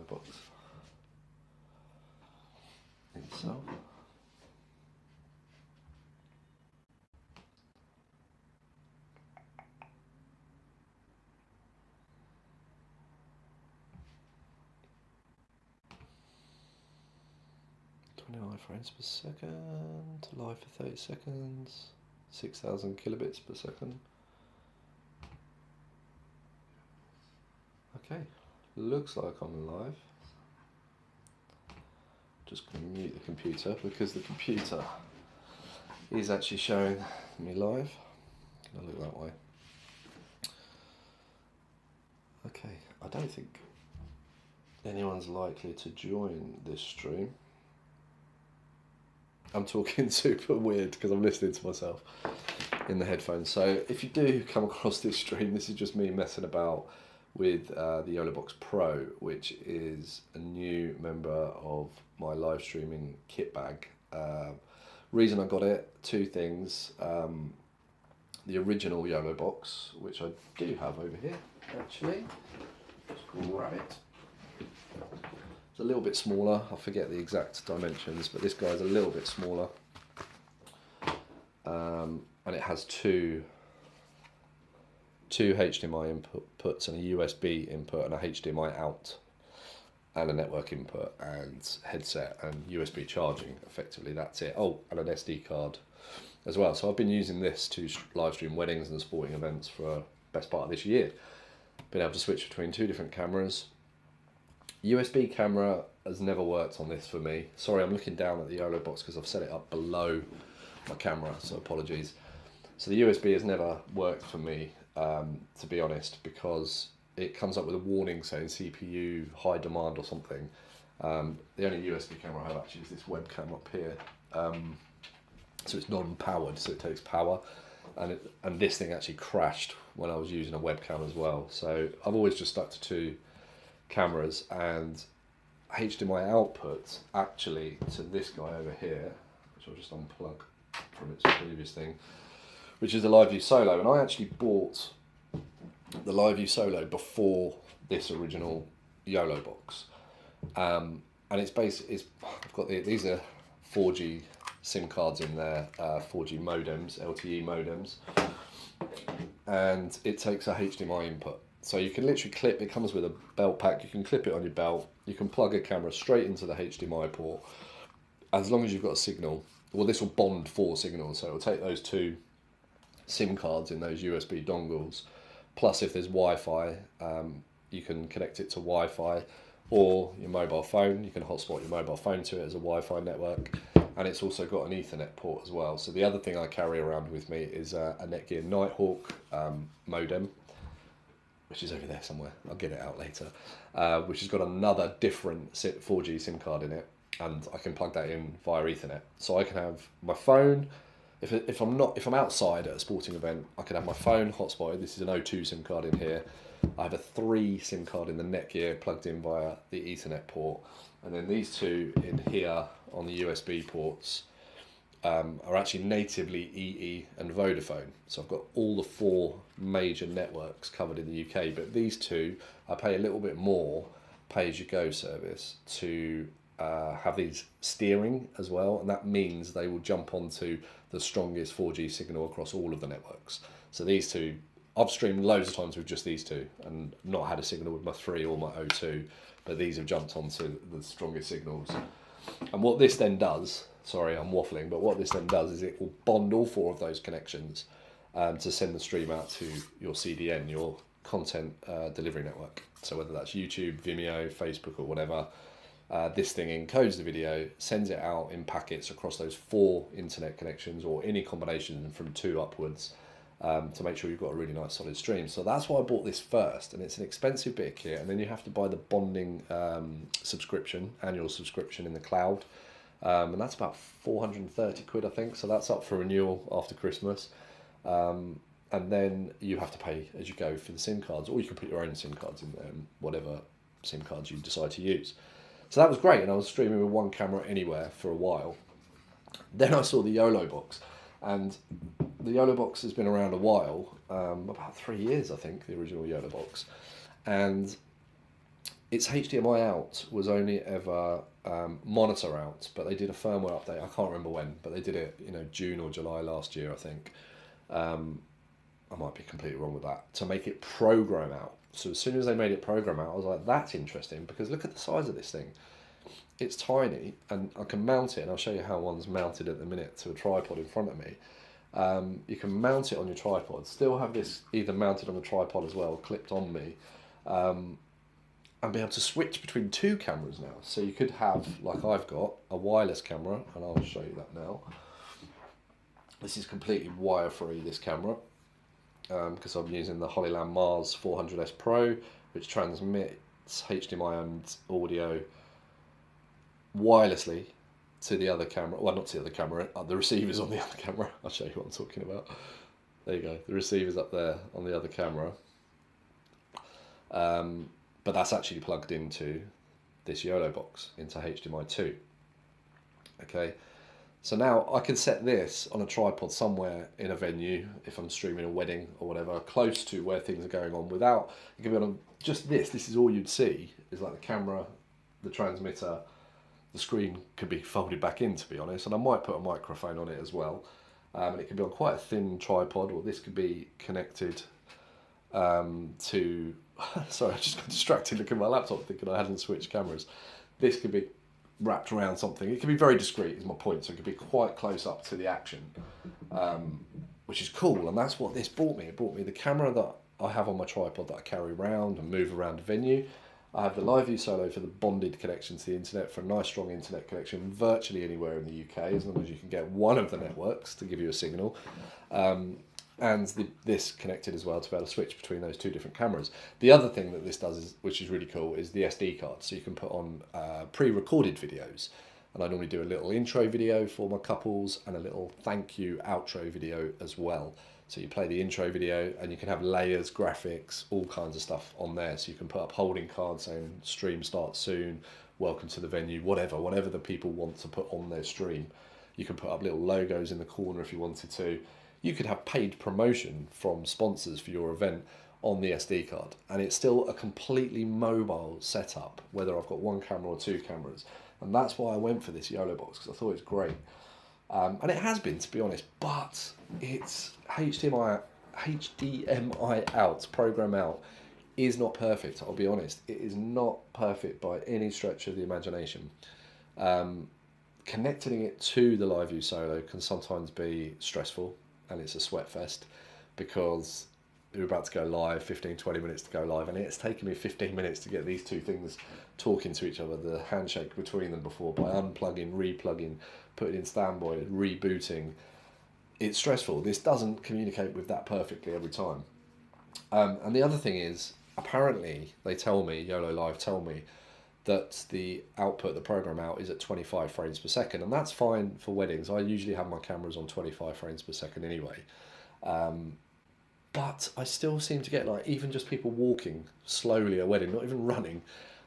Yolobox itself. Frames per second, live for 30 seconds, 6,000 kilobits per second. Okay, looks like I'm live. Just going to mute the computer because the computer is actually showing me live. Can I look that way? Okay, I don't think anyone's likely to join this stream. I'm talking super weird because I'm listening to myself in the headphones. So if you do come across this stream, this is just me messing about with the Yolobox Pro, which is a new member of my live streaming kit bag. Reason I got it, two things. The original Yolobox, which I do have over here, actually. Just grab it. It's a little bit smaller, I forget the exact dimensions, but this guy's a little bit smaller. And it has two HDMI inputs and a USB input and a HDMI out and a network input and headset and USB charging, effectively that's it. Oh, and an SD card as well. So I've been using this to live stream weddings and sporting events for the best part of this year. Been able to switch between two different cameras. USB camera has never worked on this for me. Sorry, I'm looking down at the Yolobox because I've set it up below my camera, so apologies. So the USB has never worked for me, to be honest, because it comes up with a warning saying CPU high demand or something. The only USB camera I have actually is this webcam up here. So it's non-powered, so it takes power. And this thing actually crashed when I was using a webcam as well. So I've always just stuck to two cameras, and HDMI output actually to this guy over here, which I'll just unplug from its previous thing, which is the LiveU Solo. And I actually bought the LiveU Solo before this original Yolobox. And it's basically, I've got these are 4G SIM cards in there, 4G modems, LTE modems, and it takes a HDMI input. So you can literally clip, it comes with a belt pack, you can clip it on your belt, you can plug a camera straight into the HDMI port, as long as you've got a signal. Well, this will bond 4 signals, so it will take those 2 SIM cards in those USB dongles, plus if there's Wi-Fi, you can connect it to Wi-Fi or your mobile phone. You can hotspot your mobile phone to it as a Wi-Fi network, and it's also got an Ethernet port as well. So the other thing I carry around with me is a Netgear Nighthawk modem, which is over there somewhere, I'll get it out later, which has got another different 4G SIM card in it, and I can plug that in via Ethernet. So I can have my phone, if I'm outside at a sporting event, I can have my phone hotspotted. This is an O2 SIM card in here. I have a 3 SIM card in the Netgear plugged in via the Ethernet port, and then these two in here on the USB ports are actually natively EE and Vodafone. So I've got all the 4 major networks covered in the UK, but these two, I pay a little bit more pay-as-you-go service to have these steering as well, and that means they will jump onto the strongest 4G signal across all of the networks. So these two, I've streamed loads of times with just these two and not had a signal with my 3 or my O2, but these have jumped onto the strongest signals. And what this then does, sorry I'm waffling, but what this then does is it will bond all 4 of those connections to send the stream out to your CDN, your content delivery network. So whether that's YouTube, Vimeo, Facebook or whatever, this thing encodes the video, sends it out in packets across those 4 internet connections or any combination from 2 upwards, to make sure you've got a really nice solid stream. So that's why I bought this first, and it's an expensive bit of kit, and then you have to buy the bonding subscription, annual subscription in the cloud, and that's about 430 quid I think, so that's up for renewal after Christmas. And then you have to pay as you go for the SIM cards, or you can put your own SIM cards in there, whatever SIM cards you decide to use. So that was great, and I was streaming with 1 camera anywhere for a while. Then I saw the Yolobox, and the Yolobox has been around a while, about 3 years I think, the original Yolobox. And its HDMI out was only ever monitor out, but they did a firmware update. I can't remember when, but they did it, you know, June or July last year, I think. I might be completely wrong with that, to make it program out. So as soon as they made it program out, I was like, that's interesting, because look at the size of this thing. It's tiny, and I can mount it, and I'll show you how one's mounted at the minute to a tripod in front of me. You can mount it on your tripod, still have this either mounted on the tripod as well, clipped on me, and be able to switch between two cameras now. So you could have, like I've got, a wireless camera, and I'll show you that now. This is completely wire-free, this camera, because I'm using the Hollyland Mars 400S Pro, which transmits HDMI and audio wirelessly to the other camera. Well, not to the other camera, the receiver's on the other camera. I'll show you what I'm talking about. There you go, the receiver's up there on the other camera. But that's actually plugged into this Yolobox, into HDMI 2. Okay, so now I can set this on a tripod somewhere in a venue, if I'm streaming a wedding or whatever, close to where things are going on, without, it can be on just this is all you'd see, is like the camera, the transmitter, the screen could be folded back in, to be honest, and I might put a microphone on it as well. And it could be on quite a thin tripod, or this could be connected to, sorry, I just got distracted looking at my laptop thinking I hadn't switched cameras. This could be wrapped around something. It can be very discreet, is my point, so it could be quite close up to the action, which is cool, and that's what this brought me. It brought me the camera that I have on my tripod that I carry around and move around the venue. I have the LiveU Solo for the bonded connection to the internet, for a nice strong internet connection virtually anywhere in the UK, as long as you can get one of the networks to give you a signal. And this connected as well to be able to switch between those two different cameras. The other thing that this does, is, which is really cool, is the SD card. So you can put on pre-recorded videos. And I normally do a little intro video for my couples and a little thank you outro video as well. So you play the intro video and you can have layers, graphics, all kinds of stuff on there. So you can put up holding cards saying stream starts soon, welcome to the venue, whatever the people want to put on their stream. You can put up little logos in the corner if you wanted to. You could have paid promotion from sponsors for your event on the SD card. And it's still a completely mobile setup, whether I've got one camera or two cameras. And that's why I went for this Yolobox, because I thought it was great. And it has been, to be honest, but it's HDMI out, program out, is not perfect, I'll be honest. It is not perfect by any stretch of the imagination. Connecting it to the LiveU Solo can sometimes be stressful, and it's a sweat fest, because we're about to go live, 15-20 minutes to go live, and it's taken me 15 minutes to get these two things talking to each other, the handshake between them before, by unplugging, replugging, putting in standby, rebooting. It's stressful. This doesn't communicate with that perfectly every time. And the other thing is, apparently, they tell me, Yololiv tell me, that the output, the program out, is at 25 frames per second, and that's fine for weddings. I usually have my cameras on 25 frames per second anyway. But I still seem to get, like, even just people walking slowly at a wedding, not even running,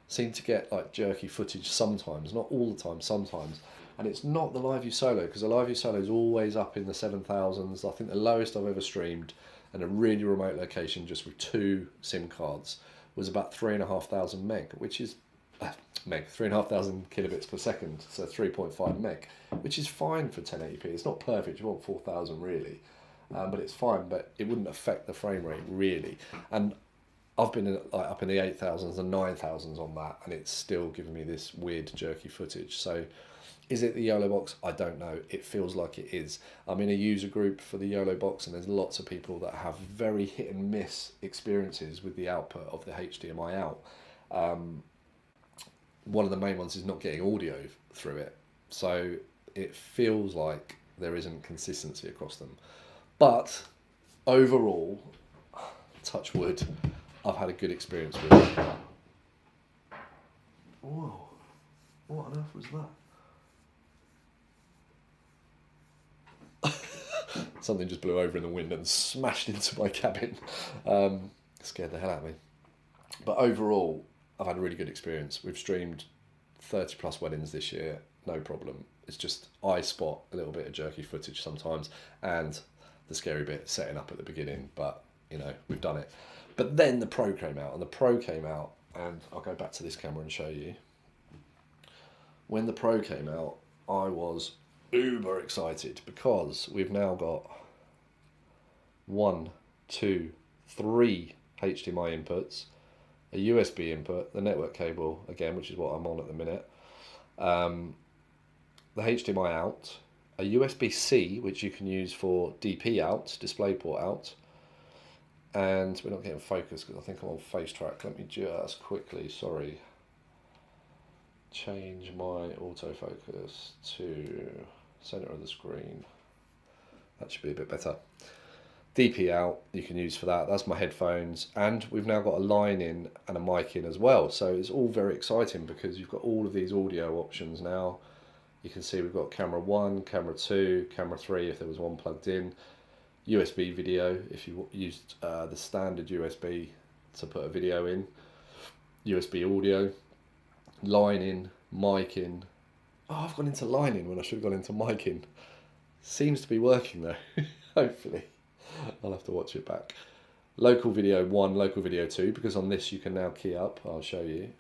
seem to get like jerky footage sometimes, not all the time, sometimes. And it's not the LiveU Solo, because the LiveU Solo is always up in the 7,000s. I think the lowest I've ever streamed in a really remote location, just with 2 SIM cards, was about 3,500 meg, which is 3,500 kilobits per second, so 3.5 meg, which is fine for 1080p. It's not perfect, you want 4,000 really, but it's fine, but it wouldn't affect the frame rate really. And I've been up in the 8,000s and 9,000s on that, and it's still giving me this weird jerky footage. So is it the Yolobox? I don't know. It feels like it is. I'm in a user group for the Yolobox, and there's lots of people that have very hit and miss experiences with the output of the HDMI out. One of the main ones is not getting audio through it. So it feels like there isn't consistency across them. But overall, touch wood, I've had a good experience with it. Whoa, what on earth was that? Something just blew over in the wind and smashed into my cabin. Scared the hell out of me. But overall, I've had a really good experience. We've streamed 30 plus weddings this year, no problem. It's just I spot a little bit of jerky footage sometimes, and the scary bit setting up at the beginning, but you know, we've done it. But then the Pro came out, and the Pro came out and I'll go back to this camera and show you. When the Pro came out, I was uber excited because we've now got 1, 2, 3 HDMI inputs, a USB input, the network cable again, which is what I'm on at the minute, the HDMI out, a USB-C which you can use for DP out, DisplayPort out, and we're not getting focus because I think I'm on face track. Let me just quickly, sorry, change my autofocus to center of the screen. That should be a bit better. DP out you can use for that. That's my headphones, and we've now got a line in and a mic in as well, so it's all very exciting because you've got all of these audio options now. You can see we've got camera 1, camera 2, camera 3 if there was one plugged in, USB video if you used the standard USB to put a video in, USB audio, line in, mic in. Oh, I've gone into line in when I should have gone into mic in. Seems to be working though, hopefully. I'll have to watch it back. Local video 1, local video 2, because on this you can now key up, I'll show you,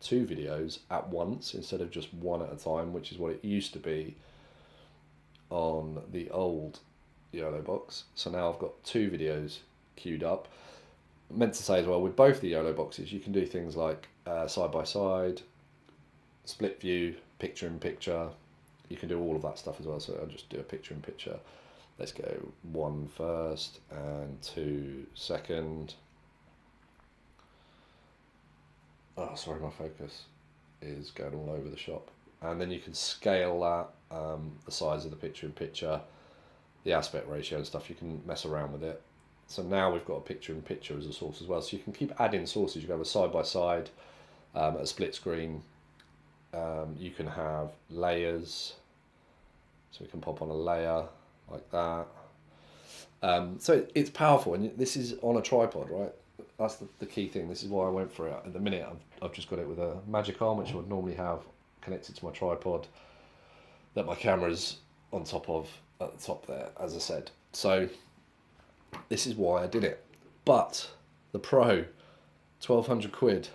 2 videos at once instead of just one at a time, which is what it used to be on the old Yolobox. So now I've got 2 videos queued up. I meant to say as well, with both the Yoloboxes you can do things like side by side, split view, picture in picture. You can do all of that stuff as well, so I'll just do a picture in picture. Let's go 1 first and 2 second. Oh, sorry, my focus is going all over the shop. And then you can scale that, the size of the picture in picture, the aspect ratio and stuff. You can mess around with it. So now we've got a picture in picture as a source as well. So you can keep adding sources. You can have a side by side, a split screen. You can have layers. So we can pop on a layer like that. So it's powerful, and this is on a tripod, right? That's the key thing. This is why I went for it. At the minute, I've just got it with a magic arm, which I would normally have connected to my tripod that my camera's on top of at the top there, as I said. So this is why I did it. But the Pro, 1,200 quid.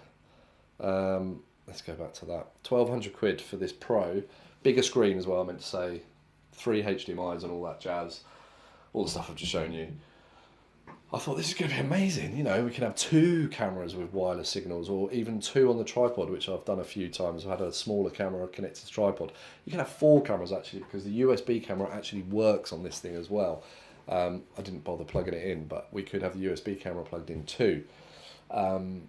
Let's go back to that. 1,200 quid for this Pro. Bigger screen as well, I meant to say. 3 HDMIs and all that jazz. All the stuff I've just shown you. I thought this is going to be amazing. You know, we can have 2 cameras with wireless signals, or even 2 on the tripod, which I've done a few times. I've had a smaller camera connected to the tripod. You can have 4 cameras actually, because the USB camera actually works on this thing as well. I didn't bother plugging it in, but we could have the USB camera plugged in too. And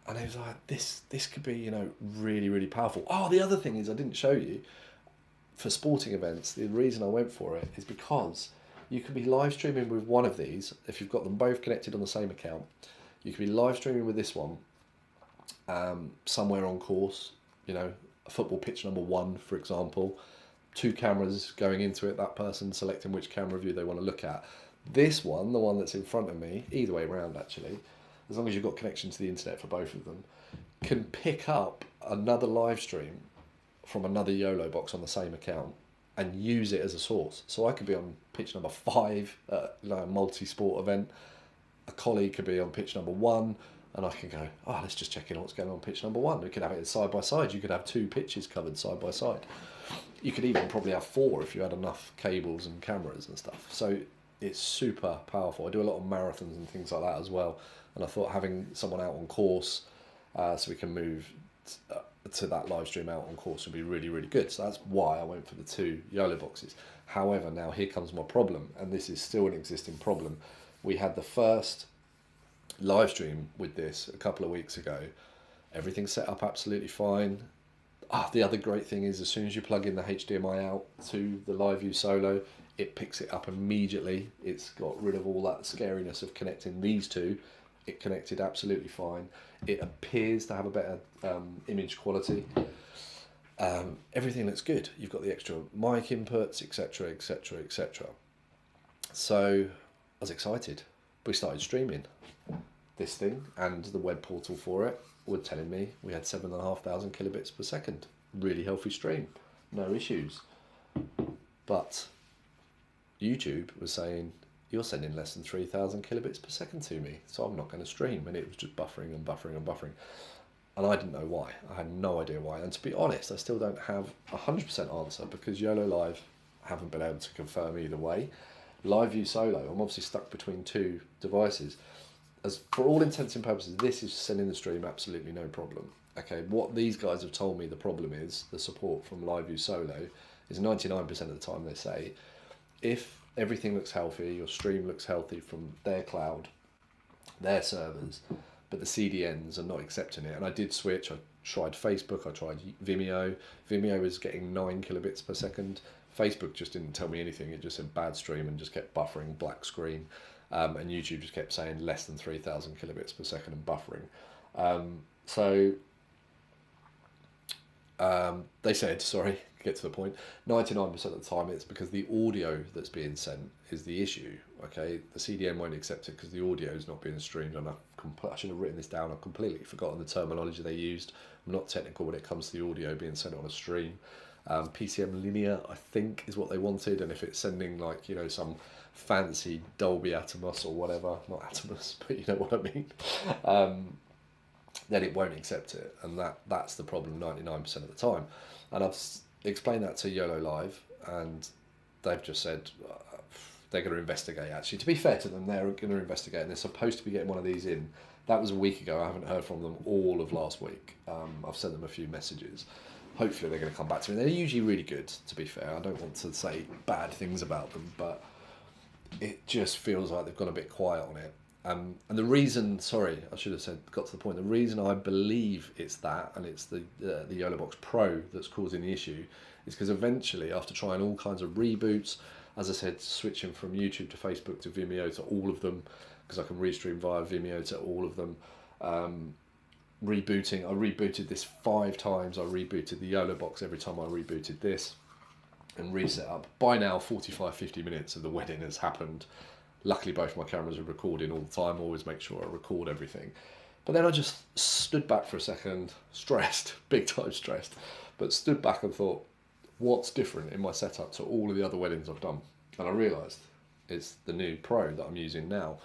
I was like, this could be, you know, really, really powerful. Oh, the other thing is I didn't show you, for sporting events, the reason I went for it is because you can be live streaming with one of these. If you've got them both connected on the same account, you can be live streaming with this one somewhere on course, you know, a football pitch number 1, for example, 2 cameras going into it, that person selecting which camera view they want to look at. This one, the one that's in front of me, either way around actually, as long as you've got connection to the internet for both of them, can pick up another live stream from another Yolobox on the same account and use it as a source. So I could be on pitch number 5 at a multi-sport event. A colleague could be on pitch number 1, and I can go, oh, let's just check in what's going on pitch number 1. We could have it side by side. You could have 2 pitches covered side by side. You could even probably have 4 if you had enough cables and cameras and stuff. So it's super powerful. I do a lot of marathons and things like that as well. And I thought having someone out on course so we can move to that live stream out on course would be really, really good. So that's why I went for the 2 Yoloboxes. However, now here comes my problem, and this is still an existing problem. We had the first live stream with this a couple of weeks ago. Everything's set up absolutely fine. The other great thing is as soon as you plug in the HDMI out to the LiveU Solo, it picks it up immediately. It's got rid of all that scariness of connecting these 2. It connected absolutely fine. It appears to have a better image quality. Everything looks good. You've got the extra mic inputs, etc, etc, etc. So I was excited. We started streaming this thing, and the web portal for it were telling me we had 7,500 kilobits per second. Really healthy stream, no issues. But YouTube was saying, you're sending less than 3,000 kilobits per second to me, so I'm not going to stream. And it was just buffering and buffering and buffering. And I didn't know why. I had no idea why. And to be honest, I still don't have a 100% answer, because Yololiv haven't been able to confirm either way. LiveU Solo, I'm obviously stuck between two devices. As for all intents and purposes, this is sending the stream absolutely no problem. Okay, what these guys have told me the problem is, the support from LiveU Solo, is 99% of the time they say, if everything looks healthy, your stream looks healthy from their cloud, their servers, but the CDNs are not accepting it. And I did switch. I tried Facebook, I tried Vimeo. Vimeo was getting 9 kilobits per second. Facebook just didn't tell me anything. It just said bad stream and just kept buffering, black screen. And YouTube just kept saying less than 3,000 kilobits per second and buffering. They said, sorry, get to the point, 99% of the time it's because the audio that's being sent is the issue. Okay, the CDN won't accept it because the audio is not being streamed. And I should have written this down. I've completely forgotten the terminology they used. I'm not technical when it comes to the audio being sent on a stream. PCM linear, I think, is what they wanted. And if it's sending, like, you know, some fancy Dolby Atmos or whatever, not Atmos, but you know what I mean, then it won't accept it. And that's the problem 99% of the time. And I've explained that to Yololiv, and they've just said they're going to investigate. Actually, to be fair to them, they're going to investigate, and they're supposed to be getting one of these in. That was a week ago. I haven't heard from them all of last week. I've sent them a few messages. Hopefully they're going to come back to me. They're usually really good, to be fair. I don't want to say bad things about them, but it just feels like they've gone a bit quiet on it. And the reason, sorry, I should have said, got to the point, the reason I believe it's that, and it's the Yolobox Pro that's causing the issue, is because eventually, after trying all kinds of reboots, as I said, switching from YouTube to Facebook to Vimeo to all of them, because I can restream via Vimeo to all of them, rebooting, I rebooted this 5 times, I rebooted the Yolobox every time I rebooted this, and reset up. By now, 45-50 minutes of the wedding has happened. Luckily, both my cameras are recording all the time. Always make sure I record everything. But then I just stood back for a second, stressed, big time stressed, but stood back and thought, what's different in my setup to all of the other weddings I've done? And I realised it's the new Pro that I'm using now.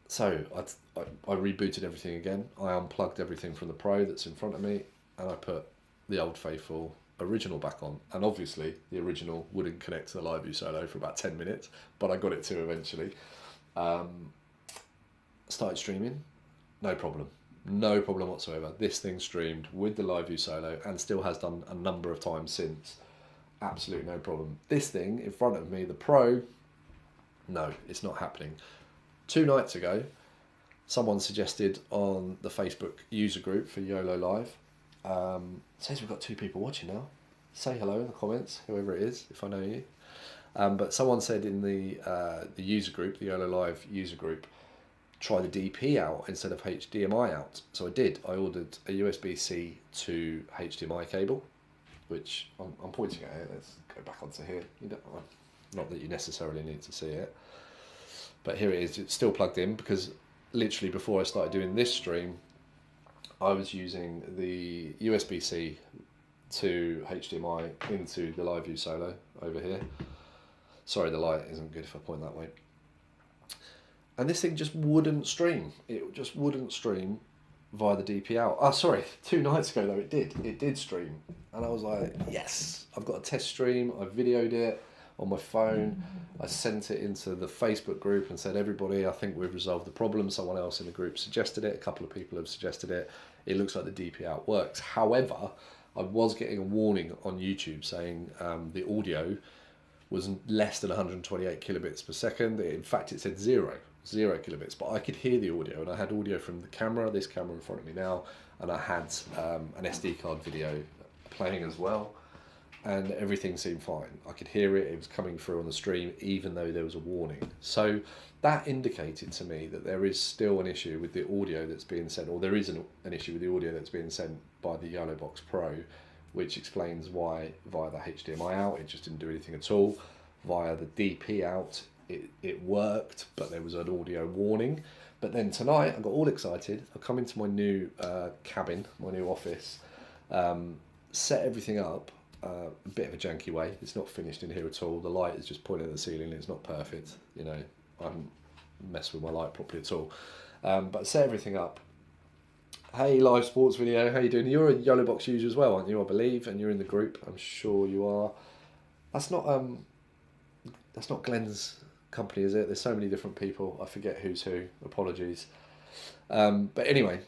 So I rebooted everything again. I unplugged everything from the Pro that's in front of me, and I put the old faithful original back on. And obviously the original wouldn't connect to the LiveU Solo for about 10 minutes, but I got it to eventually. Started streaming, no problem whatsoever. This thing streamed with the LiveU Solo and still has done a number of times since. Absolutely no problem. This thing in front of me, the Pro, no, it's not happening. 2 nights ago, someone suggested on the Facebook user group for Yololiv, says we've got 2 people watching now. Say hello in the comments, whoever it is, if I know you. But someone said in the user group, the Yololiv user group, try the DP out instead of HDMI out. So I did. I ordered a USB-C to HDMI cable, which I'm pointing at it. Let's go back onto here. Not that you necessarily need to see it, but here it is. It's still plugged in, because literally before I started doing this stream, I was using the USB-C to HDMI into the LiveU Solo over here. Sorry, the light isn't good if I point that way. And this thing just wouldn't stream. It just wouldn't stream via the DP out. Oh, sorry, 2 nights ago though it did. It did stream. And I was like, yes, I've got a test stream. I videoed it on my phone. I sent it into the Facebook group and said, everybody, I think we've resolved the problem. Someone else in the group suggested it. A couple of people have suggested it. It looks like the DP out works. However, I was getting a warning on YouTube saying the audio was less than 128 kilobits per second. In fact, it said zero kilobits, but I could hear the audio, and I had audio from the camera, this camera in front of me now, and I had an SD card video playing as well, and everything seemed fine. I could hear it, it was coming through on the stream, even though there was a warning. So that indicated to me that there is still an issue with the audio that's being sent, or there is an issue with the audio that's being sent by the Yolobox Pro, which explains why via the HDMI out it just didn't do anything at all. Via the DP out it worked, but there was an audio warning. But then tonight I got all excited. I come into my new cabin, my new office, set everything up, a bit of a janky way. It's not finished in here at all. The light is just pointing at the ceiling. It's not perfect. You know, I haven't messed with my light properly at all. But set everything up. Hey, live sports video. How you doing? You're a Yolobox user as well, aren't you? I believe, and you're in the group. I'm sure you are. That's not Glenn's company, is it? There's so many different people. I forget who's who. Apologies. But anyway,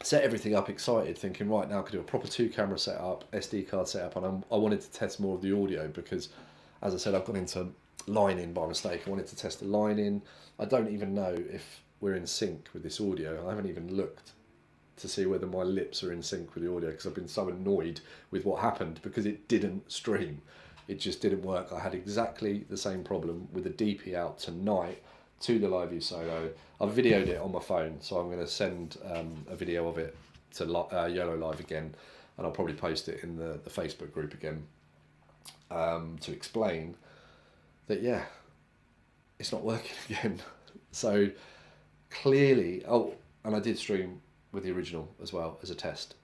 set everything up, excited, thinking, right, now I could do a proper 2-camera setup, SD card setup, and I wanted to test more of the audio because, as I said, I've gone into line-in by mistake. I wanted to test the line-in. I don't even know if we're in sync with this audio. I haven't even looked to see whether my lips are in sync with the audio because I've been so annoyed with what happened because it didn't stream. It just didn't work. I had exactly the same problem with the DP out tonight to the LiveU Solo. I've videoed it on my phone, so I'm going to send a video of it to Yololiv again, and I'll probably post it in the Facebook group again to explain that, yeah, it's not working again. So clearly, oh, and I did stream with the original as well as a test,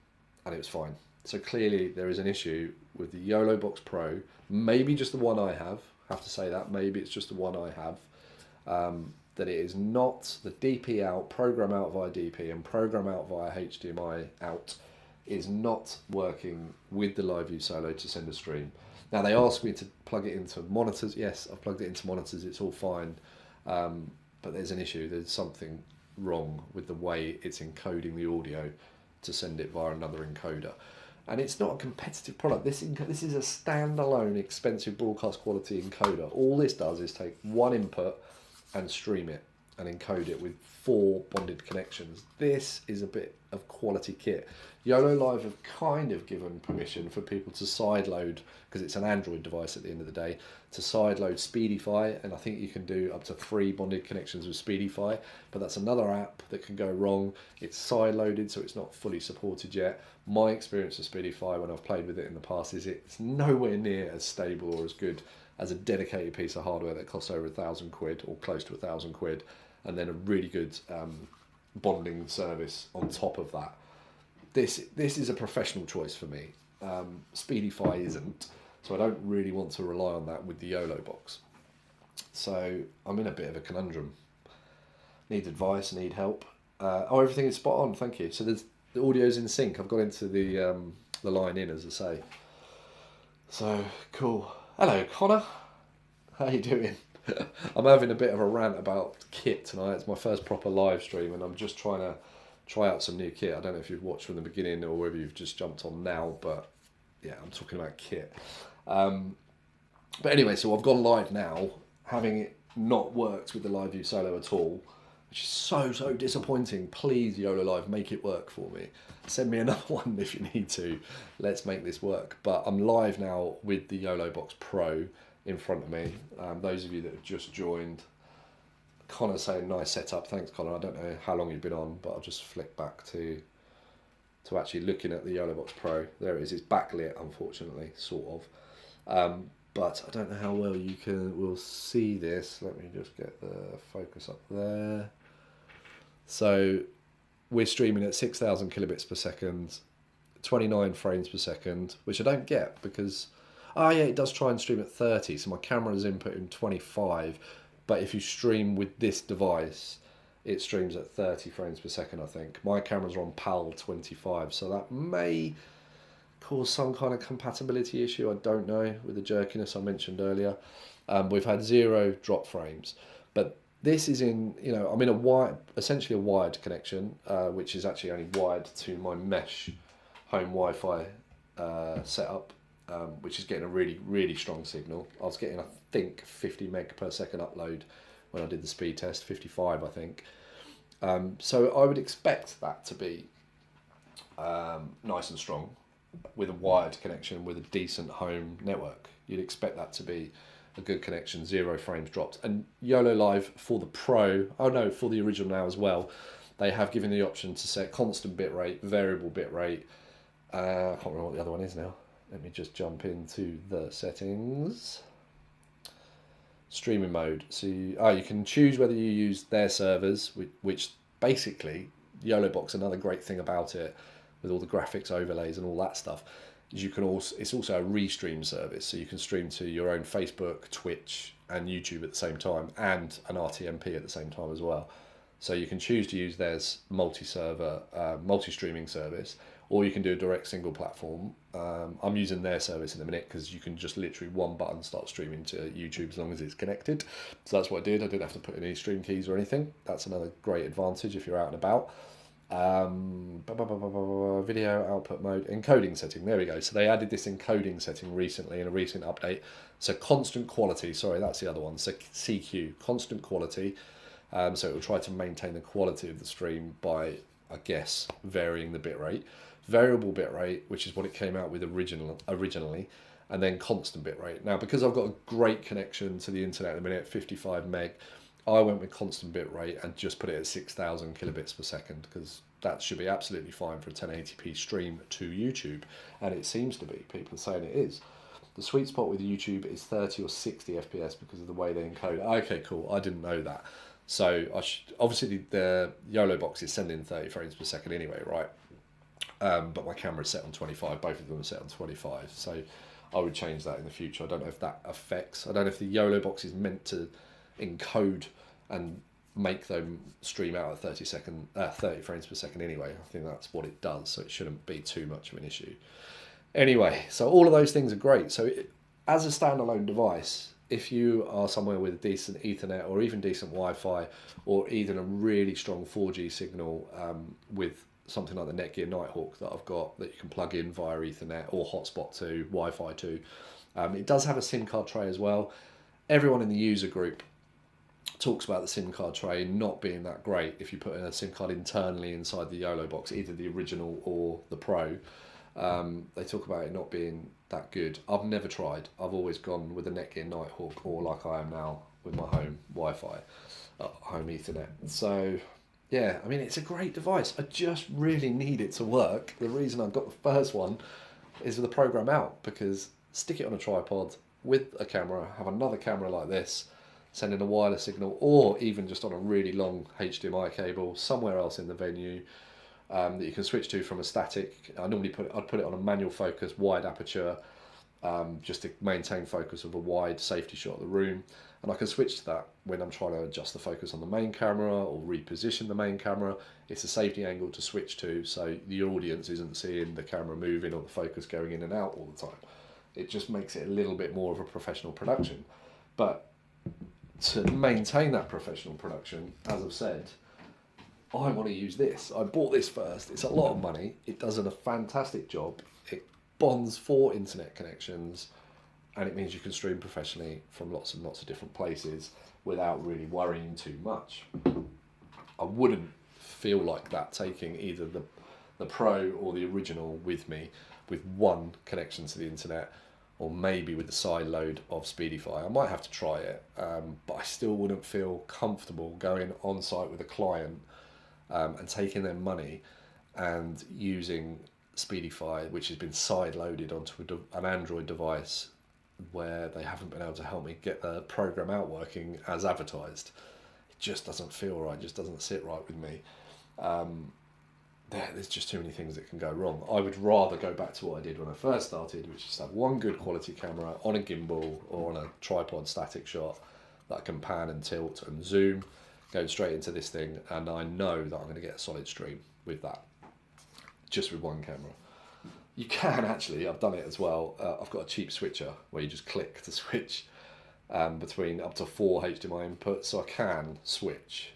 and it was fine. So clearly there is an issue with the Yolobox Pro, maybe just the one I have to say that, maybe it's just the one I have, that it is not the DP out, program out via DP and program out via HDMI out is not working with the LiveU Solo to send a stream. Now they asked me to plug it into monitors. Yes, I've plugged it into monitors, it's all fine, but there's an issue, there's something wrong with the way it's encoding the audio to send it via another encoder. And it's not a competitive product. This is a standalone, expensive broadcast quality encoder. All this does is take one input and stream it and encode it with 4 bonded connections. This is a bit of quality kit. Yololiv have kind of given permission for people to sideload, because it's an Android device at the end of the day, to sideload Speedify, and I think you can do up to 3 bonded connections with Speedify, but that's another app that can go wrong. It's sideloaded, so it's not fully supported yet. My experience with Speedify when I've played with it in the past is it's nowhere near as stable or as good as a dedicated piece of hardware that costs over £1,000 or close to £1,000, and then a really good bonding service on top of that. This is a professional choice for me. Speedify isn't, so I don't really want to rely on that with the Yolobox. So I'm in a bit of a conundrum. Need advice, need help. Oh, everything is spot on, thank you. So the audio's in sync. I've got into the line in, as I say. So cool. Hello, Connor. How you doing? I'm having a bit of a rant about kit tonight. It's my first proper live stream, and I'm just trying to try out some new kit. I don't know if you've watched from the beginning or whether you've just jumped on now, but yeah, I'm talking about kit. But anyway, so I've gone live now, having it not worked with the LiveU Solo at all, which is so disappointing. Please, Yololiv, make it work for me. Send me another one if you need to. Let's make this work. But I'm live now with the Yolobox Pro in front of me. Those of you that have just joined, Connor saying nice setup. Thanks, Connor. I don't know how long you've been on, but I'll just flick back to actually looking at the Yolobox Pro. There it is. It's backlit, unfortunately, sort of. But I don't know how well will see this. Let me just get the focus up there. So we're streaming at 6,000 kilobits per second, 29 frames per second, which I don't get because, oh yeah, it does try and stream at 30. So my camera's inputting 25. But if you stream with this device, it streams at 30 frames per second, I think. My cameras are on PAL 25, so that may cause some kind of compatibility issue. I don't know, with the jerkiness I mentioned earlier. We've had 0 drop frames, but this is in, you know, I'm in essentially a wired connection, which is actually only wired to my mesh home Wi-Fi setup, which is getting a really strong signal. I was getting, I think, 50 meg per second upload when I did the speed test, 55 I think. So I would expect that to be nice and strong with a wired connection with a decent home network. You'd expect that to be a good connection, 0 frames dropped. And Yololiv for the Pro, for the original now as well, they have given the option to set constant bitrate, variable bitrate. I can't remember what the other one is now. Let me just jump into the settings. Streaming mode. So you can choose whether you use their servers, which basically Yolobox, another great thing about it, with all the graphics overlays and all that stuff, is you can also, it's also a restream service, so you can stream to your own Facebook, Twitch, and YouTube at the same time, and an RTMP at the same time as well. So you can choose to use theirs multi-server, multi-streaming service, or you can do a direct single platform. I'm using their service in a minute because you can just literally one button start streaming to YouTube as long as it's connected. So that's what I did. I didn't have to put in any stream keys or anything. That's another great advantage if you're out and about. Video output mode, encoding setting, there we go. So they added this encoding setting recently in a recent update. So constant quality, sorry, that's the other one. So CQ, constant quality. So it will try to maintain the quality of the stream by, I guess, varying the bitrate. Variable bitrate, which is what it came out with originally, and then constant bitrate. Now, because I've got a great connection to the internet at the minute, 55 meg, I went with constant bitrate and just put it at 6,000 kilobits per second, because that should be absolutely fine for a 1080p stream to YouTube, and it seems to be. People are saying it is. The sweet spot with YouTube is 30 or 60 FPS because of the way they encode. Okay, cool. I didn't know that. So obviously the Yolobox is sending 30 frames per second anyway, right? But my camera is set on 25. Both of them are set on 25. So I would change that in the future. I don't know if that affects. I don't know if the Yolobox is meant to encode and make them stream out at 30 frames per second anyway. I think that's what it does. So it shouldn't be too much of an issue. Anyway, so all of those things are great. So as a standalone device, if you are somewhere with a decent Ethernet or even decent Wi-Fi, or even a really strong 4G signal with something like the Netgear Nighthawk that I've got that you can plug in via Ethernet or hotspot to, Wi-Fi to, it does have a SIM card tray as well. Everyone in the user group talks about the SIM card tray not being that great if you put in a SIM card internally inside the Yolobox, either the original or the Pro. They talk about it not being that good. I've never tried. I've always gone with the Netgear Nighthawk, or like I am now with my home Wi-Fi, home Ethernet. So yeah, I mean, it's a great device. I just really need it to work. The reason I got the first one is with the program out, because stick it on a tripod with a camera, have another camera like this, send in a wireless signal, or even just on a really long HDMI cable somewhere else in the venue. That you can switch to from a static. I'd put it on a manual focus, wide aperture, just to maintain focus of a wide safety shot of the room. And I can switch to that when I'm trying to adjust the focus on the main camera or reposition the main camera. It's a safety angle to switch to, so the audience isn't seeing the camera moving or the focus going in and out all the time. It just makes it a little bit more of a professional production. But to maintain that professional production, as I've said, I want to use this. I bought this first. It's a lot of money. It does a fantastic job. It bonds 4 internet connections, and it means you can stream professionally from lots and lots of different places without really worrying too much. I wouldn't feel like that taking either the Pro or the original with me with one connection to the internet, or maybe with the side load of Speedify. I might have to try it, but I still wouldn't feel comfortable going on site with a client and taking their money and using Speedify, which has been side loaded onto an Android device where they haven't been able to help me get the program out working as advertised. It just doesn't feel right, it just doesn't sit right with me. There's just too many things that can go wrong. I would rather go back to what I did when I first started, which is have one good quality camera on a gimbal or on a tripod static shot that I can pan and tilt and zoom, going straight into this thing, and I know that I'm going to get a solid stream with that, just with one camera. You can actually, I've done it as well, I've got a cheap switcher where you just click to switch between up to 4 HDMI inputs, so I can switch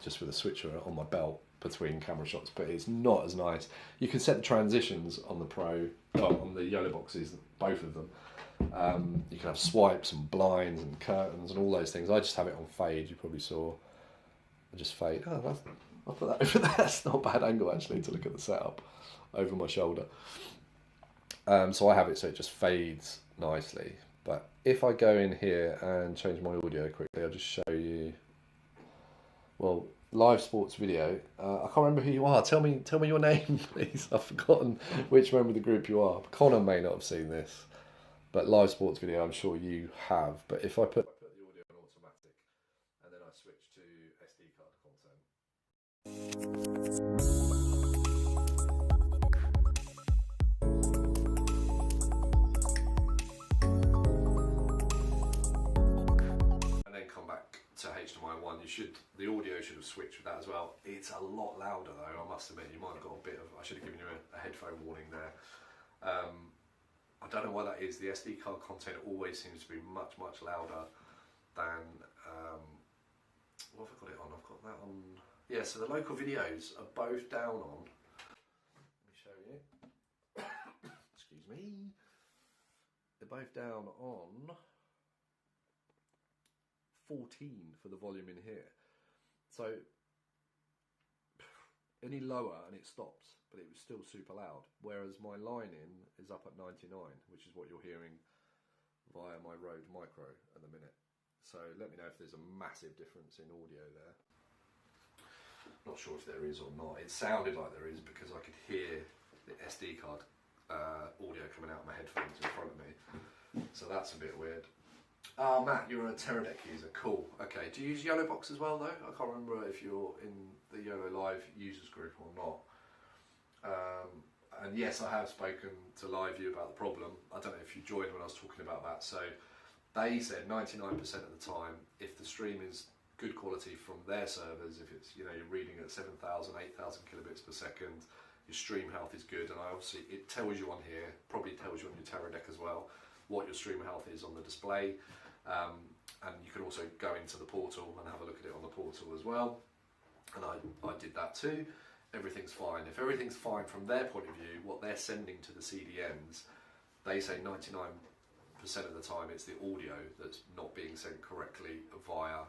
just with a switcher on my belt between camera shots, but it's not as nice. You can set the transitions on the Pro, on the Yoloboxes, both of them. You can have swipes and blinds and curtains and all those things. I just have it on fade. You probably saw. I just fade. Oh, I'll put that over there. That's not a bad angle actually to look at the setup over my shoulder. So I have it so it just fades nicely. But if I go in here and change my audio quickly, I'll just show you. Well, live sports video. I can't remember who you are. Tell me your name, please. I've forgotten which member of the group you are. Connor may not have seen this. But live sports video, I'm sure you have. But if I put the audio on automatic and then I switch to SD card content. the audio should have switched with that as well. It's a lot louder though, I must admit. You might have got a bit of, I should have given you a headphone warning there. I don't know why that is. The SD card content always seems to be much louder than, what have I got it on? I've got that on, yeah, so the local videos are both down on, let me show you, excuse me, they're both down on 14 for the volume in here. So any lower and it stops, but it was still super loud. Whereas my line in is up at 99, which is what you're hearing via my Rode Micro at the minute. So let me know if there's a massive difference in audio there. Not sure if there is or not. It sounded like there is because I could hear the SD card audio coming out of my headphones in front of me. So that's a bit weird. Matt, you're a Teradek user. Cool. Okay. Do you use Yolobox as well, though? I can't remember if you're in the Yololiv users group or not. And yes, I have spoken to LiveU about the problem. I don't know if you joined when I was talking about that. So they said 99% of the time, if the stream is good quality from their servers, if it's, you know, you're reading at 7,000, 8,000 kilobits per second, your stream health is good, and obviously it tells you on here, probably tells you on your Teradek as well, what your stream health is on the display, and you can also go into the portal and have a look at it on the portal as well, and I did that too. Everything's fine. If everything's fine from their point of view, what they're sending to the CDNs, they say 99% of the time it's the audio that's not being sent correctly via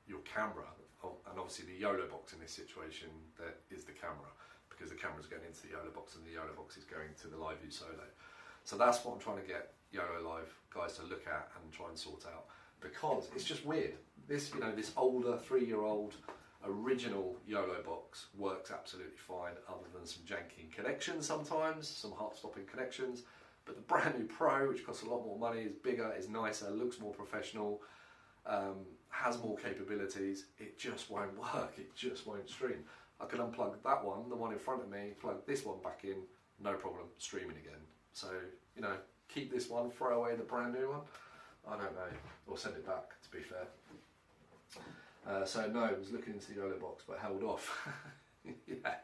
your camera, and obviously the Yolobox in this situation, that is the camera, because the camera's going into the Yolobox and the Yolobox is going to the LiveU Solo. So that's what I'm trying to get Yololiv guys to look at and try and sort out, because it's just weird. This, you know, this older 3-year-old original Yolobox works absolutely fine, other than some janky connections sometimes, some heart-stopping connections. But the brand new Pro, which costs a lot more money, is bigger, is nicer, looks more professional, has more capabilities, it just won't work, it just won't stream. I can unplug that one, the one in front of me, plug this one back in, no problem, streaming again. So, you know, keep this one, throw away the brand new one, I don't know, or send it back, to be fair. So no, I was looking into the Yolobox but held off. Yeah,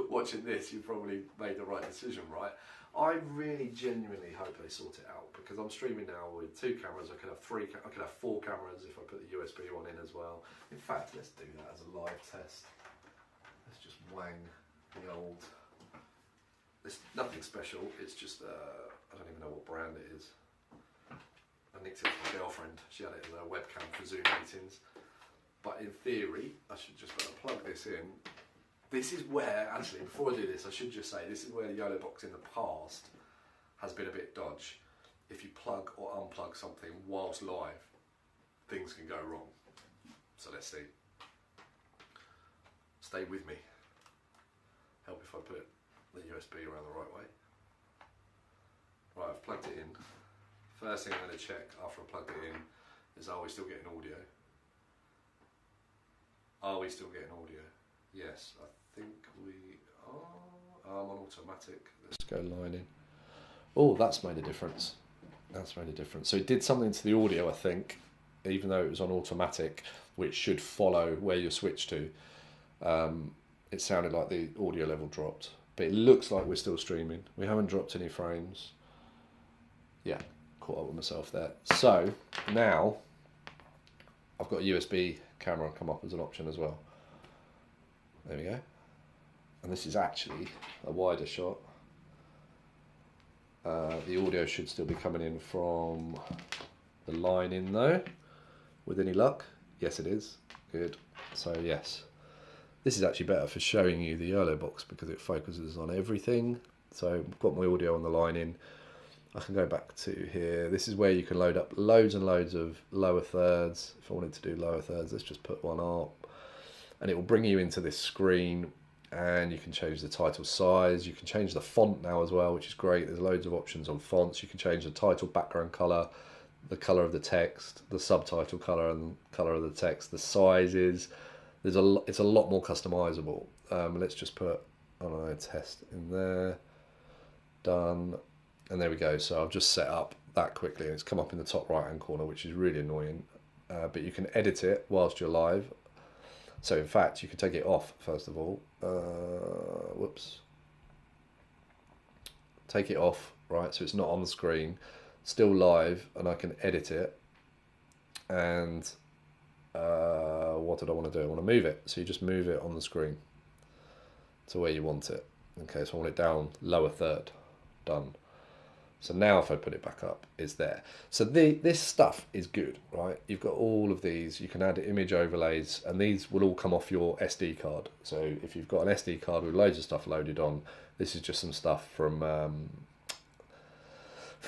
watching this, you probably made the right decision, right? I really genuinely hope they sort it out, because I'm streaming now with 2 cameras. I could have 3, I could have 4 cameras if I put the USB one in as well. In fact, let's do that as a live test. Let's just wang the old. It's nothing special. It's just I don't even know what brand it is. I nicked it from my girlfriend. She had it as a webcam for Zoom meetings. But in theory, I should just plug this in. This is where, actually, before I do this, I should just say, this is where the Yolobox in the past has been a bit dodgy. If you plug or unplug something whilst live, things can go wrong. So let's see. Stay with me. Help if I put the USB around the right way. Right, I've plugged it in. First thing I'm going to check after I plugged it in is, are we still getting audio? Are we still getting audio? Yes, I think we are. I'm on automatic. Let's go line in. Oh, that's made a difference. That's made a difference. So it did something to the audio, I think, even though it was on automatic, which should follow where you're switched to. It sounded like the audio level dropped, but it looks like we're still streaming. We haven't dropped any frames. Yeah, caught up with myself there. So now I've got a USB camera come up as an option as well. There we go. And this is actually a wider shot. The audio should still be coming in from the line in though, with any luck. Yes, it is. Good. So yes, this is actually better for showing you the Yolobox because it focuses on everything. So I've got my audio on the line in. I can go back to here. This is where you can load up loads and loads of lower thirds. If I wanted to do lower thirds, let's just put one up. And it will bring you into this screen, and you can change the title size. You can change the font now as well, which is great. There's loads of options on fonts. You can change the title background color, the color of the text, the subtitle color and color of the text, the sizes. It's a lot more customizable. Let's just put, I don't know, test in there. Done. And there we go. So I've just set up that quickly, and it's come up in the top right hand corner, which is really annoying. but you can edit it whilst you're live. So in fact, you can take it off first of all. Whoops. Take it off, right? So it's not on the screen, still live, and I can edit it. And what did I want to do? I want to move it. So you just move it on the screen to where you want it. Okay, so I want it down lower third. Done. So now if I put it back up, it's there. So this stuff is good, right? You've got all of these. You can add image overlays, and these will all come off your SD card. So if you've got an SD card with loads of stuff loaded on, this is just some stuff from a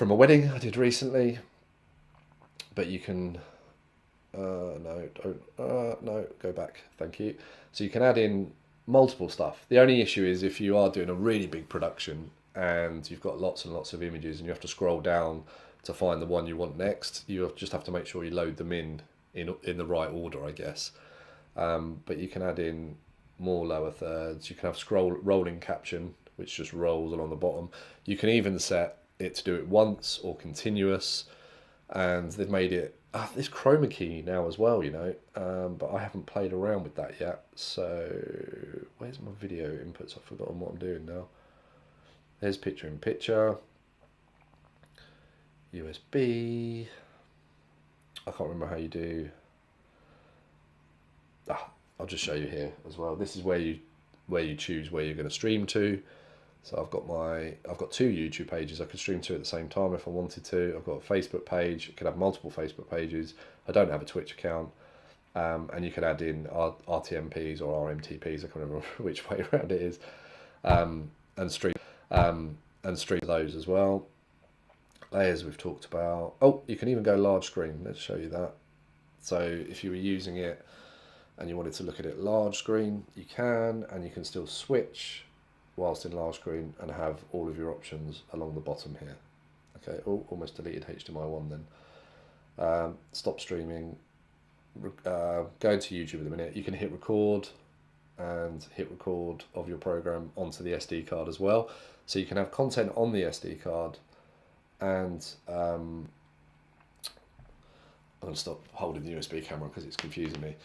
wedding I did recently. But you can, no, go back. Thank you. So you can add in multiple stuff. The only issue is if you are doing a really big production and you've got lots and lots of images and you have to scroll down to find the one you want next, you just have to make sure you load them in the right order, I guess. But you can add in more lower thirds. You can have rolling caption, which just rolls along the bottom. You can even set it to do it once or continuous, and they've made it this Chroma Key now as well, you know, but I haven't played around with that yet. So where's my video inputs? I've forgotten what I'm doing now. There's picture in picture, USB. I can't remember how you do. I'll just show you here as well. This is where you choose where you're going to stream to. So I've got two YouTube pages I could stream to at the same time if I wanted to. I've got a Facebook page. You could have multiple Facebook pages. I don't have a Twitch account. And you can add in RTMPs or RMTPs. I can't remember which way around it is. And stream those as well. Layers we've talked about. Oh, you can even go large screen. Let's show you that. So if you were using it and you wanted to look at it large screen, you can, and you can still switch whilst in large screen and have all of your options along the bottom here. Okay, oh, almost deleted HDMI 1 then. Stop streaming. Going to YouTube in a minute. You can hit record and hit record of your program onto the SD card as well. So you can have content on the SD card, and I'm going to stop holding the USB camera because it's confusing me.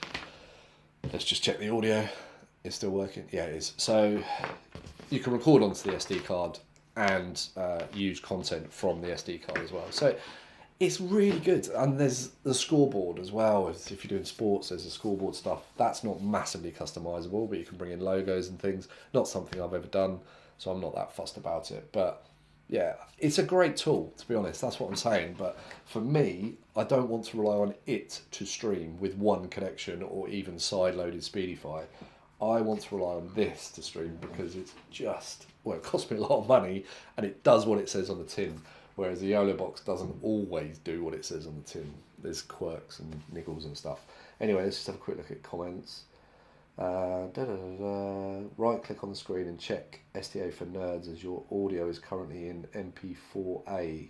Let's just check the audio. It's still working? Yeah, it is. So you can record onto the SD card and use content from the SD card as well. So it's really good. And there's the scoreboard as well. If you're doing sports, there's the scoreboard stuff. That's not massively customizable, but you can bring in logos and things. Not something I've ever done, so I'm not that fussed about it. But yeah, it's a great tool, to be honest. That's what I'm saying. But for me, I don't want to rely on it to stream with one connection or even side-loaded Speedify. I want to rely on this to stream because it's just, well, it costs me a lot of money and it does what it says on the tin, whereas the Yolobox doesn't always do what it says on the tin. There's quirks and niggles and stuff. Anyway, let's just have a quick look at comments. Right click on the screen and check STA for nerds as your audio is currently in MP4A.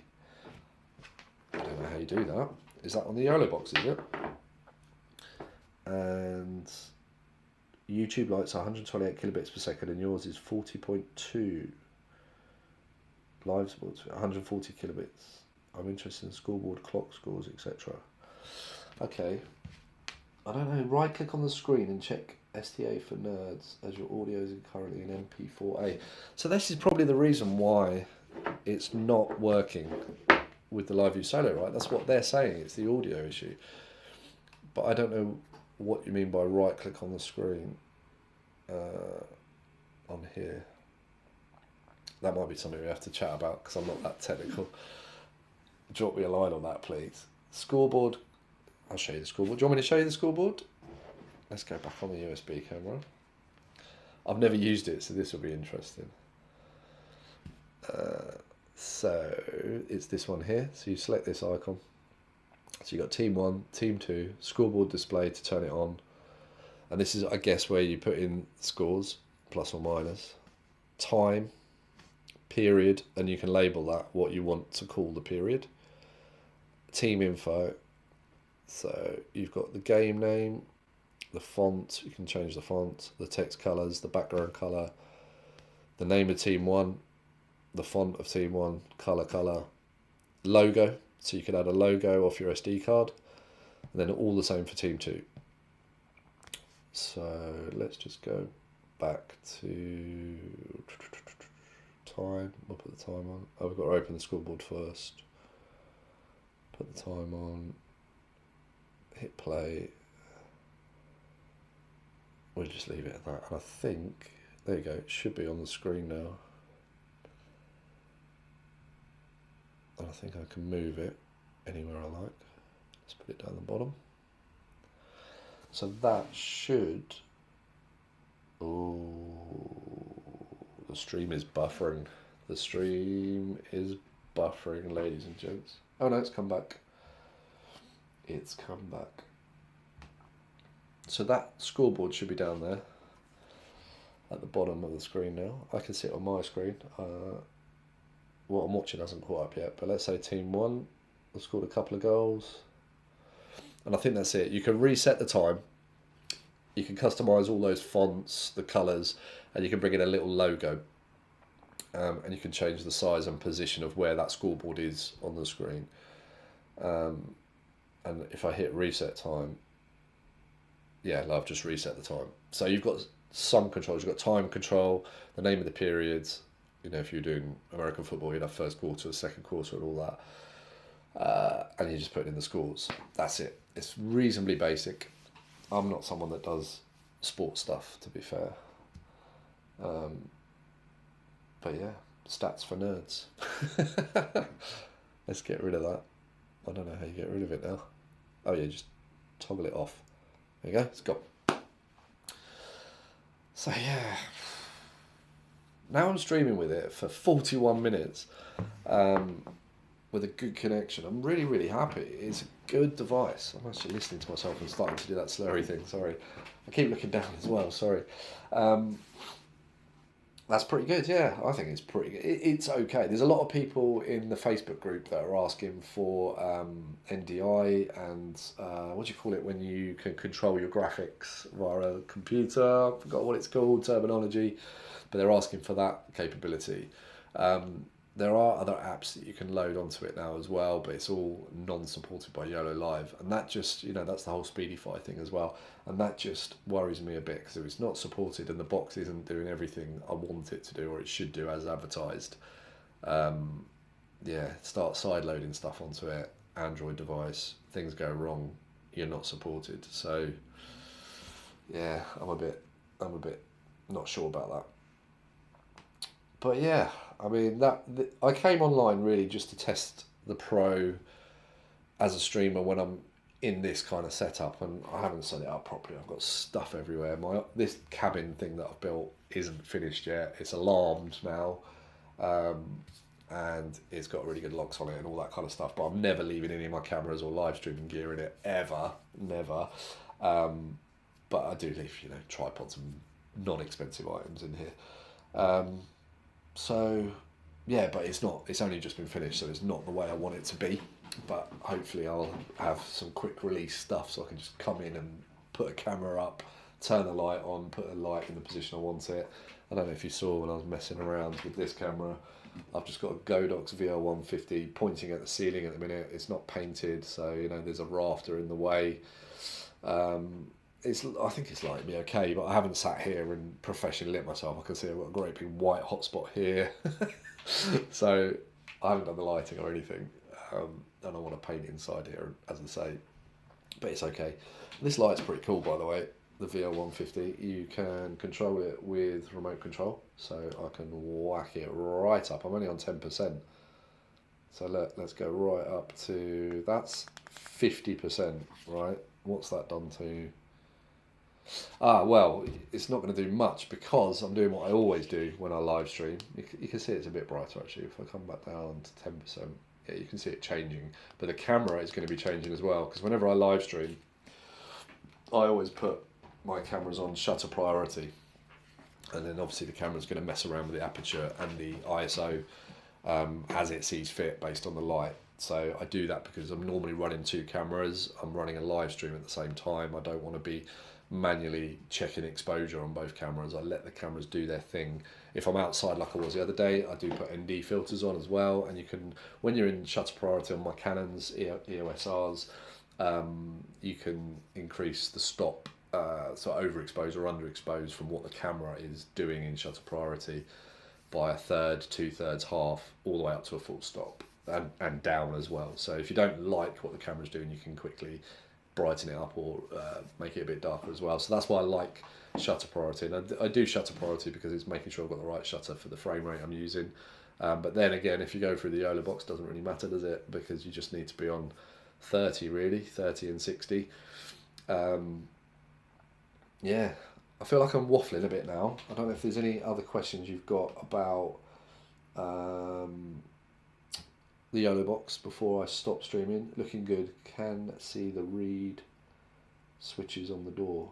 I don't know how you do that. Is that on the Yolobox, is it? And YouTube likes 128 kilobits per second and yours is 40.2. Live sports 140 kilobits. I'm interested in scoreboard, clock scores, etc. Okay. I don't know. Right click on the screen and check STA for nerds as your audio is currently in MP4A. So this is probably the reason why it's not working with the LiveU Solo, right? That's what they're saying. It's the audio issue. But I don't know what you mean by right click on the screen on here. That might be something we have to chat about because I'm not that technical. Drop me a line on that, please. Scoreboard. I'll show you the scoreboard. Do you want me to show you the scoreboard? Let's go back on the USB camera. I've never used it, so this will be interesting. So it's this one here. So you select this icon. So you've got Team 1, Team 2, scoreboard display to turn it on. And this is, I guess, where you put in scores, plus or minus, time, period, and you can label that what you want to call the period. Team info. So you've got the game name, the font, you can change the font, the text colours, the background colour, the name of Team 1, the font of Team 1, colour, logo. So you can add a logo off your SD card. And then all the same for team 2. So let's just go back to time. We'll put the time on. Oh, we've got to open the scoreboard first. Put the time on. Hit play. We'll just leave it at that. And I think, there you go, it should be on the screen now. And I think I can move it anywhere I like. Let's put it down the bottom. So that should... Oh, the stream is buffering. The stream is buffering, ladies and gents. Oh no, it's come back. It's come back. So that scoreboard should be down there at the bottom of the screen now. I can see it on my screen. What I'm watching hasn't caught up yet, but let's say team 1 has scored a couple of goals. And I think that's it. You can reset the time. You can customize all those fonts, the colors, and you can bring in a little logo. And you can change the size and position of where that scoreboard is on the screen. And if I hit reset time, yeah, I've just reset the time. So you've got some controls. You've got time control, the name of the periods. You know, if you're doing American football, you'd have first quarter, second quarter, and all that. And you just put in the scores. That's it. It's reasonably basic. I'm not someone that does sports stuff, to be fair. But yeah, stats for nerds. Let's get rid of that. I don't know how you get rid of it now. Oh yeah, just toggle it off. There you go, it's gone. So yeah, now I'm streaming with it for 41 minutes with a good connection. I'm really, really happy. It's a good device. I'm actually listening to myself and starting to do that slurry thing, sorry. I keep looking down as well, sorry. That's pretty good, yeah. I think it's pretty good. It's okay. There's a lot of people in the Facebook group that are asking for NDI and what do you call it when you can control your graphics via a computer? I forgot what it's called, terminology, but they're asking for that capability. There are other apps that you can load onto it now as well, but it's all non-supported by Yololiv, and that just, you know, that's the whole Speedify thing as well, and that just worries me a bit because if it's not supported and the box isn't doing everything I want it to do or it should do as advertised, yeah, start side-loading stuff onto it, Android device, things go wrong, you're not supported. So yeah, I'm a bit not sure about that. But yeah, I mean, I came online really just to test the Pro as a streamer when I'm in this kind of setup, and I haven't set it up properly. I've got stuff everywhere. This cabin thing that I've built isn't finished yet. It's alarmed now, and it's got really good locks on it and all that kind of stuff. But I'm never leaving any of my cameras or live streaming gear in it, ever, never. But I do leave, you know, tripods and non-expensive items in here. So yeah, but it's only just been finished, so it's not the way I want it to be, but hopefully I'll have some quick release stuff so I can just come in and put a camera up, turn the light on, put a light in the position I want it. I don't know if you saw when I was messing around with this camera, I've just got a Godox VR150 pointing at the ceiling at the minute. It's not painted, so you know there's a rafter in the way. I think it's lighting me okay, but I haven't sat here and professionally lit myself. I can see I've got a great big white hotspot here. So I haven't done the lighting or anything. And I want to paint inside here, as I say. But it's okay. This light's pretty cool, by the way. The VR150. You can control it with remote control. So I can whack it right up. I'm only on 10%. So let's go right up to... That's 50%, right? What's that done to... well, it's not going to do much because I'm doing what I always do when I live stream. You can see it's a bit brighter actually. If I come back down to 10%, yeah, you can see it changing. But the camera is going to be changing as well, because whenever I live stream, I always put my cameras on shutter priority. And then obviously the camera's going to mess around with the aperture and the ISO as it sees fit based on the light. So I do that because I'm normally running 2 cameras. I'm running a live stream at the same time. I don't want to be manually checking exposure on both cameras. I let the cameras do their thing. If I'm outside like I was the other day, I do put ND filters on as well, and you can, when you're in shutter priority on my Canons, EOS Rs, you can increase the stop, so overexpose or underexpose from what the camera is doing in shutter priority by a third, 2/3, half, all the way up to a full stop, and down as well. So if you don't like what the camera's doing, you can quickly brighten it up or make it a bit darker as well. So that's why I like shutter priority, and I do shutter priority because it's making sure I've got the right shutter for the frame rate I'm using. But then again, if you go through the Yolobox, doesn't really matter, does it? Because you just need to be on 30 really, 30 and 60. Yeah, I feel like I'm waffling a bit now. I don't know if there's any other questions you've got about the Yolobox before I stop streaming. Looking good. Can see the read switches on the door.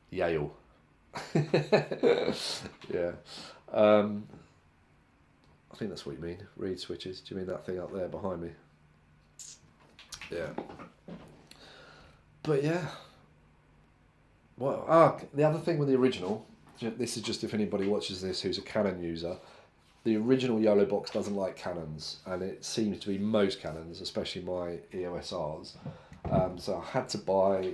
Yale. Yeah. I think that's what you mean. Read switches. Do you mean that thing up there behind me? Yeah. But yeah. Well, the other thing with the original, this is just if anybody watches this who's a Canon user, the original Yolobox doesn't like Canons, and it seems to be most Canons, especially my EOS Rs. So I had to buy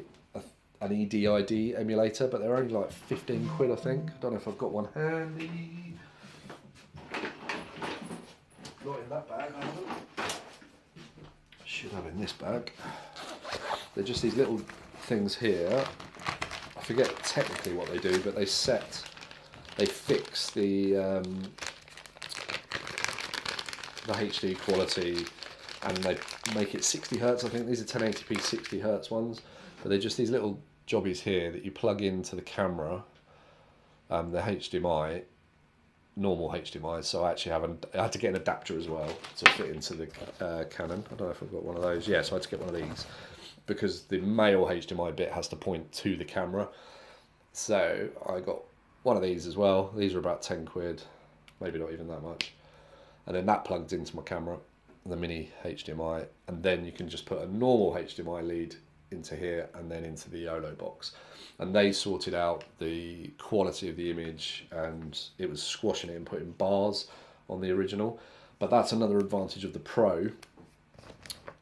an EDID emulator, but they're only like 15 quid, I think. I don't know if I've got one handy. Not in that bag, I haven't. Should have in this bag. They're just these little things here. I forget technically what they do, but they fix the HD quality, and they make it 60 Hertz. I think these are 1080p 60 Hertz ones, but they're just these little jobbies here that you plug into the camera, the HDMI, normal HDMI. So I actually I had to get an adapter as well to fit into the Canon. I don't know if I've got one of those. Yeah, so I had to get one of these because the male HDMI bit has to point to the camera. So I got one of these as well. These are about 10 quid, maybe not even that much. And then that plugs into my camera, the mini HDMI, and then you can just put a normal HDMI lead into here and then into the Yolobox. And they sorted out the quality of the image, and it was squashing it and putting bars on the original. But that's another advantage of the Pro.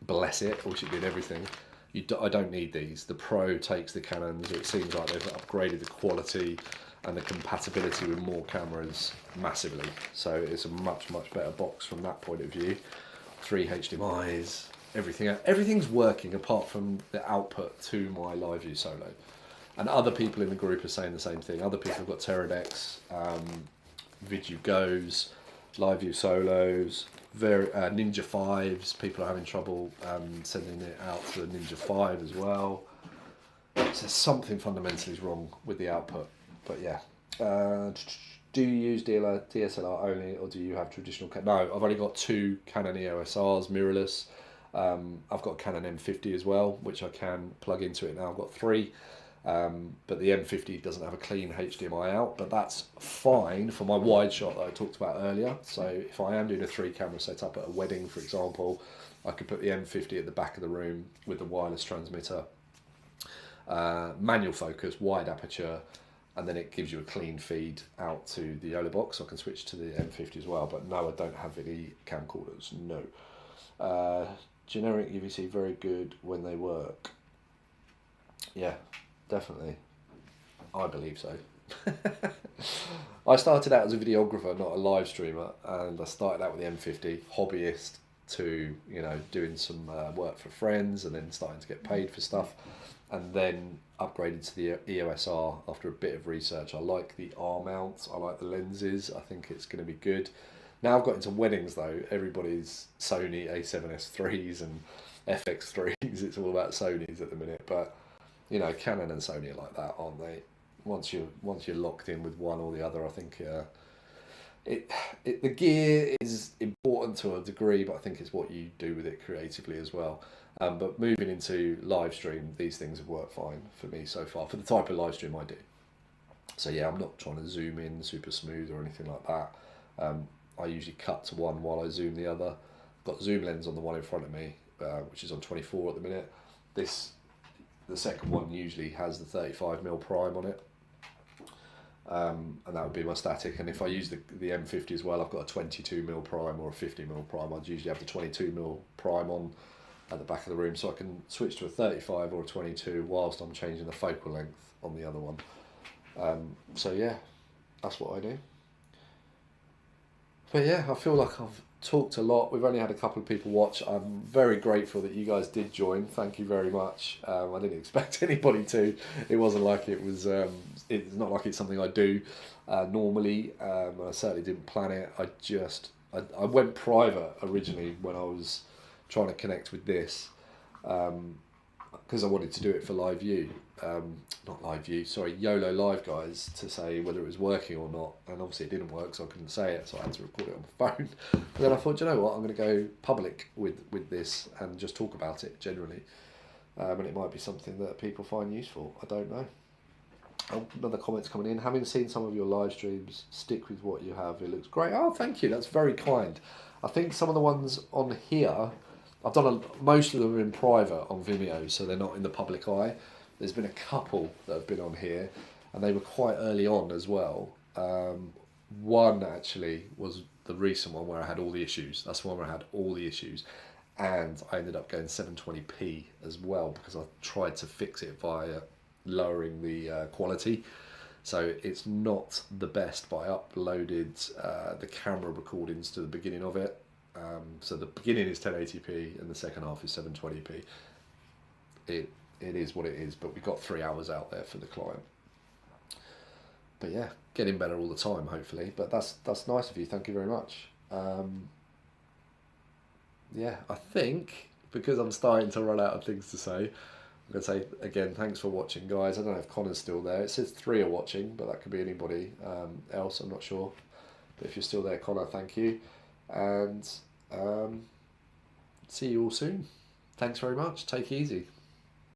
Bless it, I wish it did everything. I don't need these. The Pro takes the Canons. It seems like they've upgraded the quality and the compatibility with more cameras massively. So it's a much better box from that point of view. 3 HDMIs, everything's working apart from the output to my LiveU Solo. And other people in the group are saying the same thing. Other people have got Teradeks, VidU Go's, LiveU Solos, Ninja 5s. People are having trouble sending it out to the Ninja 5 as well. So something fundamentally is wrong with the output. But yeah, do you use DSLR only, or do you have traditional? No, I've only got 2 Canon EOS Rs mirrorless. I've got a Canon M50 as well, which I can plug into it now. I've got 3, but the M50 doesn't have a clean HDMI out, but that's fine for my wide shot that I talked about earlier. So if I am doing a 3 camera setup at a wedding, for example, I could put the M50 at the back of the room with the wireless transmitter, manual focus, wide aperture, and then it gives you a clean feed out to the Yolobox. So I can switch to the M50 as well, but no, I don't have any camcorders, no. Generic UVC, very good when they work. Yeah, definitely. I believe so. I started out as a videographer, not a live streamer, and I started out with the M50, hobbyist, to, you know, doing some work for friends, and then starting to get paid for stuff, and then upgraded to the EOS R after a bit of research. I like the R mount, I like the lenses, I think it's going to be good. Now I've got into weddings though, everybody's Sony A7S3s and FX3s, it's all about Sonys at the minute, but you know, Canon and Sony are like that, aren't they? Once you're locked in with one or the other, I think the gear is important to a degree, but I think it's what you do with it creatively as well. But moving into live stream, these things have worked fine for me so far, for the type of live stream I do. So yeah, I'm not trying to zoom in super smooth or anything like that. I usually cut to one while I zoom the other. I've got zoom lens on the one in front of me, which is on 24 at the minute. The second one usually has the 35mm prime on it. And that would be my static, and if I use the M50 as well, I've got a 22mm prime or a 50mm prime. I'd usually have the 22mm prime on at the back of the room, so I can switch to a 35 or a 22 whilst I'm changing the focal length on the other one. So yeah, that's what I do. But yeah, I feel like I've talked a lot. We've only had a couple of people watch. I'm very grateful that you guys did join. Thank you very much. I didn't expect anybody to. It wasn't like it was. It's not like it's something I do normally. I certainly didn't plan it. I went private originally when I was trying to connect with this, because I wanted to do it for LiveU, not LiveU, sorry, Yololiv guys, to say whether it was working or not, and obviously it didn't work, so I couldn't say it, so I had to record it on my phone. But then I thought, you know what, I'm going to go public with this and just talk about it generally, and it might be something that people find useful. I don't know. Oh, another comment's coming in. Having seen some of your live streams, stick with what you have. It looks great. Oh, thank you. That's very kind. I think some of the ones on here, I've done most of them in private on Vimeo, so they're not in the public eye. There's been a couple that have been on here, and they were quite early on as well. One actually was the recent one where I had all the issues. That's the one where I had all the issues, and I ended up going 720p as well because I tried to fix it via lowering the quality. So it's not the best, but I uploaded the camera recordings to the beginning of it. So the beginning is 1080p and the second half is 720p. It is what it is, but we got 3 hours out there for the client. But yeah, getting better all the time, hopefully. But that's nice of you. Thank you very much. Yeah, I think because I'm starting to run out of things to say, I'm going to say again, thanks for watching, guys. I don't know if Connor's still there. It says 3 are watching, but that could be anybody else. I'm not sure. But if you're still there, Connor, thank you. And see you all soon. Thanks very much. Take it easy.